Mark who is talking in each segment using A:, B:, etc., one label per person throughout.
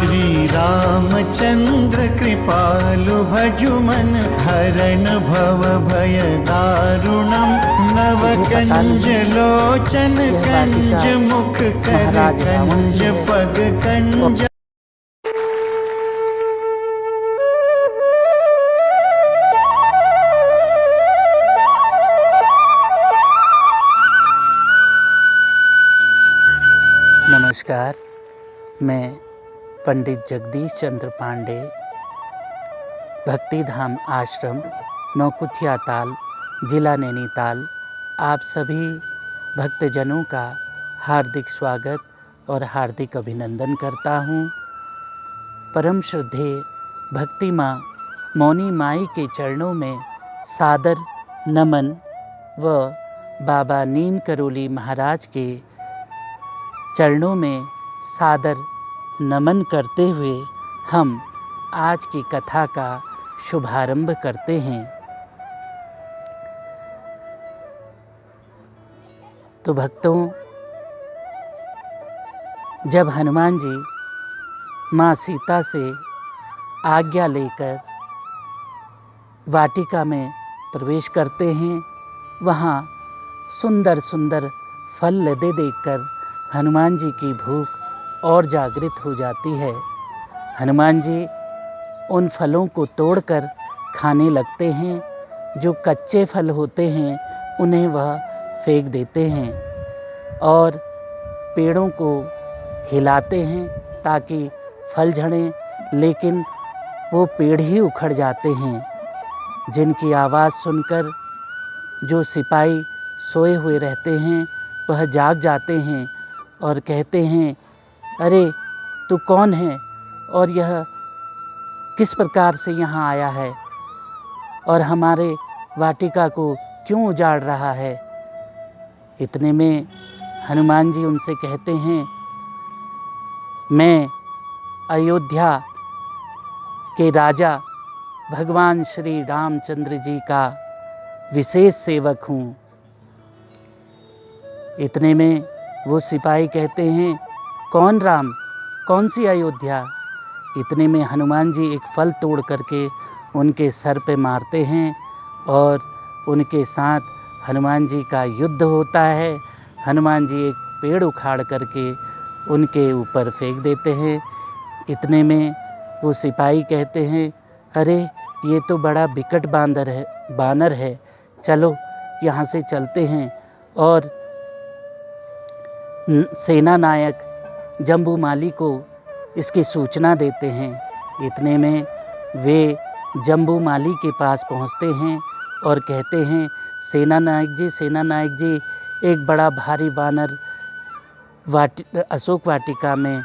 A: श्री रामचंद्र कृपालु भजुमन हरण भव भय दारुणम नव कंज लोचन कंज मुख कर कंज पग कंज।
B: नमस्कार, मैं पंडित जगदीश चंद्र पांडे, भक्तिधाम आश्रम, नौकुचिया ताल, जिला नैनीताल, आप सभी भक्तजनों का हार्दिक स्वागत और हार्दिक अभिनंदन करता हूँ। परम श्रद्धेय भक्ति माँ मौनी माई के चरणों में सादर नमन व बाबा नीम करोली महाराज के चरणों में सादर नमन करते हुए हम आज की कथा का शुभारंभ करते हैं। तो भक्तों, जब हनुमान जी माँ सीता से आज्ञा लेकर वाटिका में प्रवेश करते हैं, वहाँ सुंदर सुंदर फल लदे देखकर हनुमान जी की भूख और जागृत हो जाती है। हनुमान जी उन फलों को तोड़कर खाने लगते हैं। जो कच्चे फल होते हैं उन्हें वह फेंक देते हैं और पेड़ों को हिलाते हैं ताकि फल झड़ें, लेकिन वो पेड़ ही उखड़ जाते हैं। जिनकी आवाज़ सुनकर जो सिपाही सोए हुए रहते हैं वह जाग जाते हैं और कहते हैं, अरे तू कौन है और यह किस प्रकार से यहाँ आया है और हमारे वाटिका को क्यों उजाड़ रहा है। इतने में हनुमान जी उनसे कहते हैं, मैं अयोध्या के राजा भगवान श्री रामचंद्र जी का विशेष सेवक हूँ। इतने में वो सिपाही कहते हैं, कौन राम, कौन सी अयोध्या। इतने में हनुमान जी एक फल तोड़ करके उनके सर पे मारते हैं और उनके साथ हनुमान जी का युद्ध होता है। हनुमान जी एक पेड़ उखाड़ करके उनके ऊपर फेंक देते हैं। इतने में वो सिपाही कहते हैं, अरे ये तो बड़ा विकट बानर है, चलो यहाँ से चलते हैं। और सेना नायक जम्बूमाली को इसकी सूचना देते हैं। इतने में वे जम्बूमाली के पास पहुंचते हैं और कहते हैं, सेना नायक जी, एक बड़ा भारी वानर अशोक वाटिका में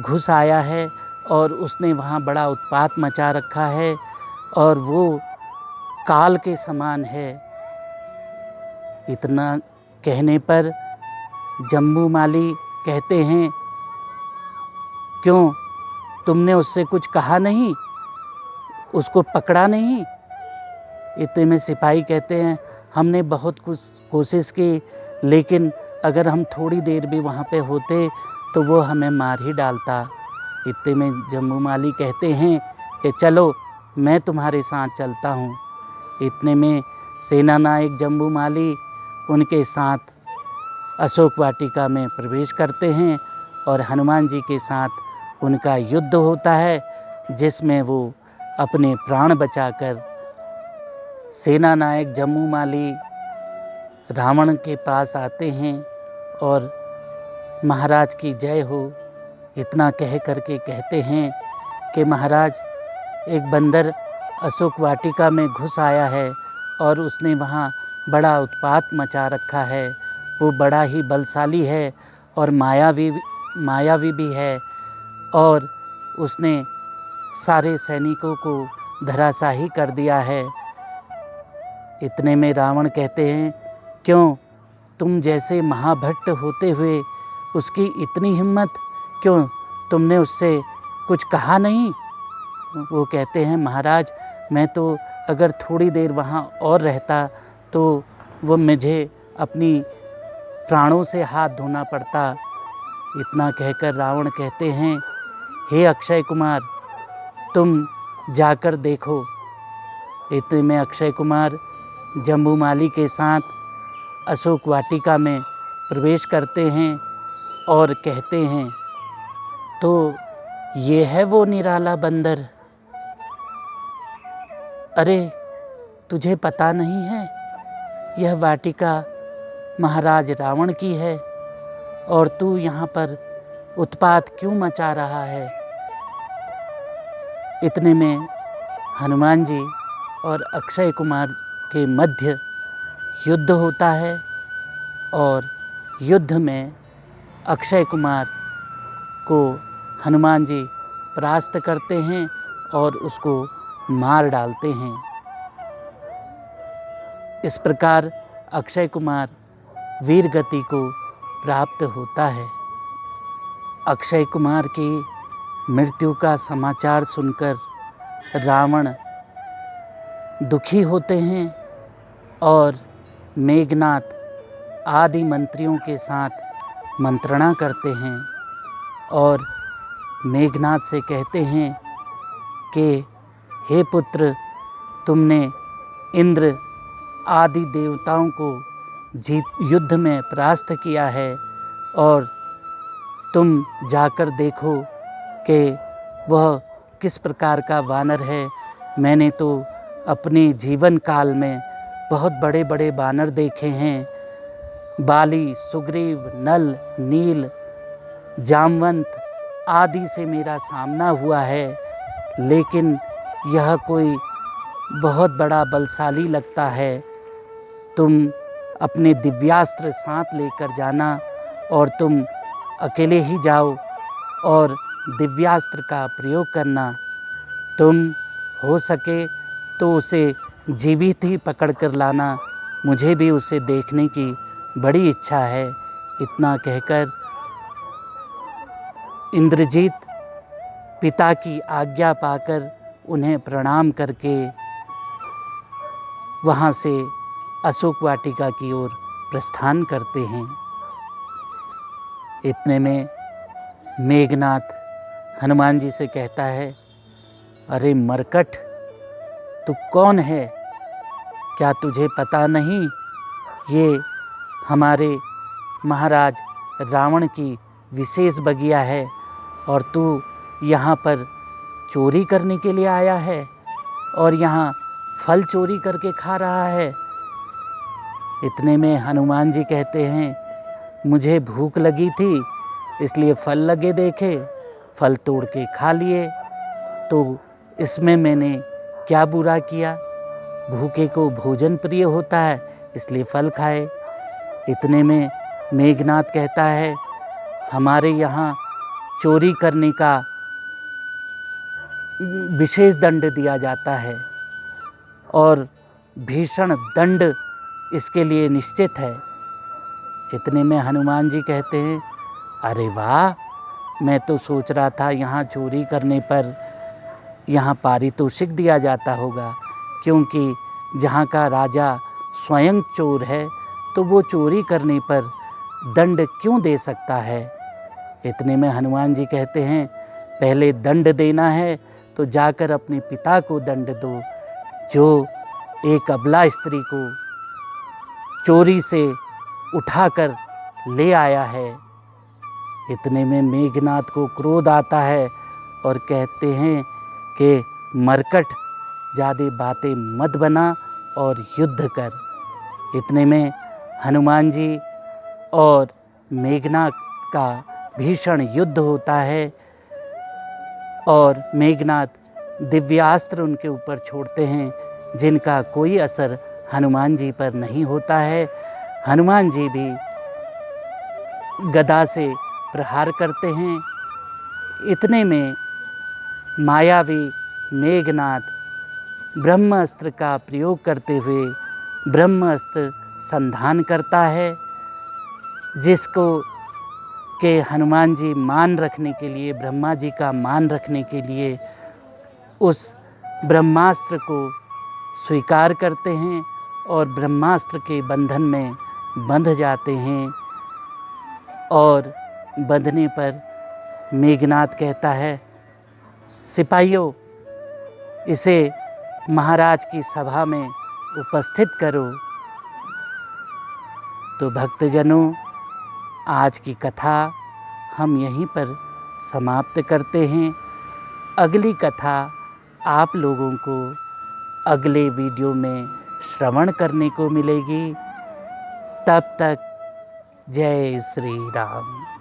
B: घुस आया है और उसने वहाँ बड़ा उत्पात मचा रखा है और वो काल के समान है। इतना कहने पर जम्बूमाली कहते हैं, क्यों, तुमने उससे कुछ कहा नहीं, उसको पकड़ा नहीं। इतने में सिपाही कहते हैं, हमने बहुत कुछ कोशिश की, लेकिन अगर हम थोड़ी देर भी वहाँ पे होते तो वो हमें मार ही डालता। इतने में जम्बूमाली कहते हैं कि चलो मैं तुम्हारे साथ चलता हूँ। इतने में सेना नायक जम्बूमाली उनके साथ अशोक वाटिका में प्रवेश करते हैं और हनुमान जी के साथ उनका युद्ध होता है, जिसमें वो अपने प्राण बचाकर सेना नायक जम्बूमाली रावण के पास आते हैं और महाराज की जय हो इतना कह करके कहते हैं कि महाराज, एक बंदर अशोक वाटिका में घुस आया है और उसने वहाँ बड़ा उत्पात मचा रखा है। वो बड़ा ही बलशाली है और मायावी भी है और उसने सारे सैनिकों को धराशाही कर दिया है। इतने में रावण कहते हैं, क्यों, तुम जैसे महाभट्ट होते हुए उसकी इतनी हिम्मत, क्यों तुमने उससे कुछ कहा नहीं। वो कहते हैं, महाराज, मैं तो अगर थोड़ी देर वहाँ और रहता तो वो मुझे अपनी प्राणों से हाथ धोना पड़ता। इतना कहकर रावण कहते हैं हे अक्षय कुमार, तुम जाकर देखो। इतने में अक्षय कुमार जम्बूमाली के साथ अशोक वाटिका में प्रवेश करते हैं और कहते हैं, तो ये है वो निराला बंदर। अरे तुझे पता नहीं है, यह वाटिका महाराज रावण की है और तू यहाँ पर उत्पात क्यों मचा रहा है। इतने में हनुमान जी और अक्षय कुमार के मध्य युद्ध होता है और युद्ध में अक्षय कुमार को हनुमान जी परास्त करते हैं और उसको मार डालते हैं। इस प्रकार अक्षय कुमार वीर गति को प्राप्त होता है। अक्षय कुमार की मृत्यु का समाचार सुनकर रावण दुखी होते हैं और मेघनाथ आदि मंत्रियों के साथ मंत्रणा करते हैं और मेघनाथ से कहते हैं कि हे पुत्र, तुमने इंद्र आदि देवताओं को युद्ध में परास्त किया है और तुम जाकर देखो कि वह किस प्रकार का वानर है। मैंने तो अपने जीवन काल में बहुत बड़े बड़े वानर देखे हैं, बाली, सुग्रीव, नल, नील, जामवंत आदि से मेरा सामना हुआ है, लेकिन यह कोई बहुत बड़ा बलशाली लगता है। तुम अपने दिव्यास्त्र साथ लेकर जाना और तुम अकेले ही जाओ और दिव्यास्त्र का प्रयोग करना। तुम हो सके तो उसे जीवित ही पकड़ कर लाना, मुझे भी उसे देखने की बड़ी इच्छा है। इतना कहकर इंद्रजीत पिता की आज्ञा पाकर उन्हें प्रणाम करके वहाँ से अशोक वाटिका की ओर प्रस्थान करते हैं। इतने में मेघनाथ हनुमान जी से कहता है, अरे मरकट, तू कौन है? क्या तुझे पता नहीं ये हमारे महाराज रावण की विशेष बगिया है और तू यहाँ पर चोरी करने के लिए आया है और यहाँ फल चोरी करके खा रहा है। इतने में हनुमान जी कहते हैं, मुझे भूख लगी थी इसलिए फल लगे देखे, फल तोड़ के खा लिए, तो इसमें मैंने क्या बुरा किया। भूखे को भोजन प्रिय होता है इसलिए फल खाए। इतने में मेघनाथ कहता है, हमारे यहाँ चोरी करने का विशेष दंड दिया जाता है और भीषण दंड इसके लिए निश्चित है। इतने में हनुमान जी कहते हैं, अरे वाह, मैं तो सोच रहा था यहाँ चोरी करने पर यहाँ पारितोषिक दिया जाता होगा, क्योंकि जहाँ का राजा स्वयं चोर है तो वो चोरी करने पर दंड क्यों दे सकता है। इतने में हनुमान जी कहते हैं, पहले दंड देना है तो जाकर अपने पिता को दंड दो, जो एक अबला स्त्री को चोरी से उठाकर ले आया है। इतने में मेघनाथ को क्रोध आता है और कहते हैं कि मरकट, ज़्यादा बातें मत बना और युद्ध कर। इतने में हनुमान जी और मेघनाथ का भीषण युद्ध होता है और मेघनाथ दिव्यास्त्र उनके ऊपर छोड़ते हैं, जिनका कोई असर हनुमान जी पर नहीं होता है। हनुमान जी भी गदा से प्रहार करते हैं। इतने में मायावी मेघनाथ ब्रह्मास्त्र का प्रयोग करते हुए ब्रह्मास्त्र संधान करता है, जिसको के हनुमान जी मान रखने के लिए, ब्रह्मा जी का मान रखने के लिए उस ब्रह्मास्त्र को स्वीकार करते हैं और ब्रह्मास्त्र के बंधन में बंध जाते हैं। और बंधने पर मेघनाथ कहता है, सिपाहियों, इसे महाराज की सभा में उपस्थित करो। तो भक्तजनों, आज की कथा हम यहीं पर समाप्त करते हैं। अगली कथा आप लोगों को अगले वीडियो में श्रवण करने को मिलेगी। तब तक जय श्री राम।